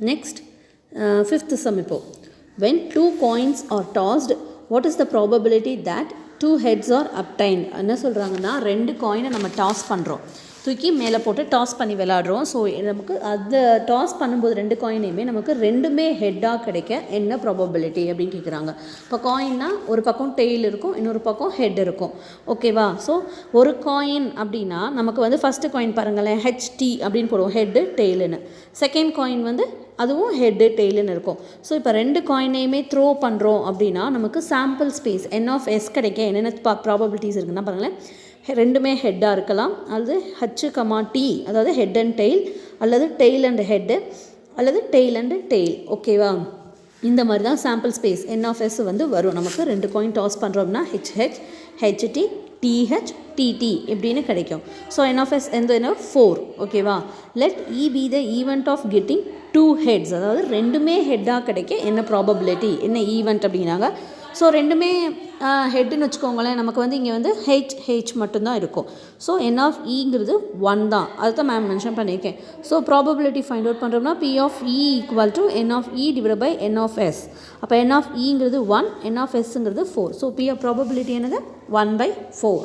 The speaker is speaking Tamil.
Next, fifth sum இப்போ. When two coins are tossed, what is the probability that two heads are obtained? என்ன சொல்கிறாங்கன்னா, ரெண்டு காயினை நம்ம டாஸ் பண்ணுறோம், தூக்கி மேலே போட்டு டாஸ் பண்ணி விளாடுறோம். ஸோ நமக்கு அதை டாஸ் பண்ணும்போது ரெண்டு காயினையுமே நமக்கு ரெண்டுமே ஹெட்டாக கிடைக்க என்ன ப்ராபபிலிட்டி அப்படின்னு கேட்குறாங்க. இப்போ காயின்னா ஒரு பக்கம் டெய்ல் இருக்கும், இன்னொரு பக்கம் ஹெட் இருக்கும். ஓகேவா? ஸோ ஒரு காயின் அப்படின்னா நமக்கு வந்து ஃபஸ்ட்டு காயின் பாருங்களேன், ஹெச்டி அப்படின்னு போடுவோம், ஹெட்டு டெய்லுன்னு. செகண்ட் காயின் வந்து அதுவும் ஹெட்டு டெய்லுன்னு இருக்கும். ஸோ இப்போ ரெண்டு காயினையுமே த்ரோ பண்ணுறோம் அப்படின்னா நமக்கு சாம்பிள் ஸ்பேஸ் n(s) கிடைக்க என்னென்ன ப்ராபபிலிட்டிஸ் இருக்குன்னா பாருங்களேன், ரெண்டுமே ஹெட்டாக இருக்கலாம், அல்லது H, T அதாவது ஹெட் அண்ட் டெய்ல், அல்லது டெய்ல் அண்ட் ஹெட்டு, அல்லது டெய்ல் அண்ட் டெய்ல். ஓகேவா? இந்த மாதிரி தான் சாம்பிள் ஸ்பேஸ் n(s) வந்து வரும். நமக்கு ரெண்டு காயின் டாஸ் பண்ணுறோம்னா HH, HT, TH, TT இப்படின்னு கிடைக்கும். ஸோ n(s) என்ன 4. ஓகேவா? Let E be the event of getting two heads, அதாவது ரெண்டுமே ஹெட்டாக கிடைக்க என்ன ப்ராபபிலிட்டி, என்ன ஈவெண்ட் அப்படிங்கிறாங்க. ஸோ ரெண்டுமே ஹெட்டுன்னு வச்சுக்கோங்களேன், நமக்கு வந்து இங்கே வந்து HH மட்டும்தான் இருக்கும். ஸோ n(e)ங்கிறது 1 தான், அதுதான் மேம் மென்ஷன் பண்ணியிருக்கேன். ஸோ ப்ராபபிலிட்டி ஃபைண்ட் அவுட் பண்ணுறோம்னா P(e) = n(e) / n(s). அப்போ n(e)ங்கிறது 1, n(s)ங்கிறது 4. ஸோ P ப்ராபபிலிட்டி என்னது 1/4.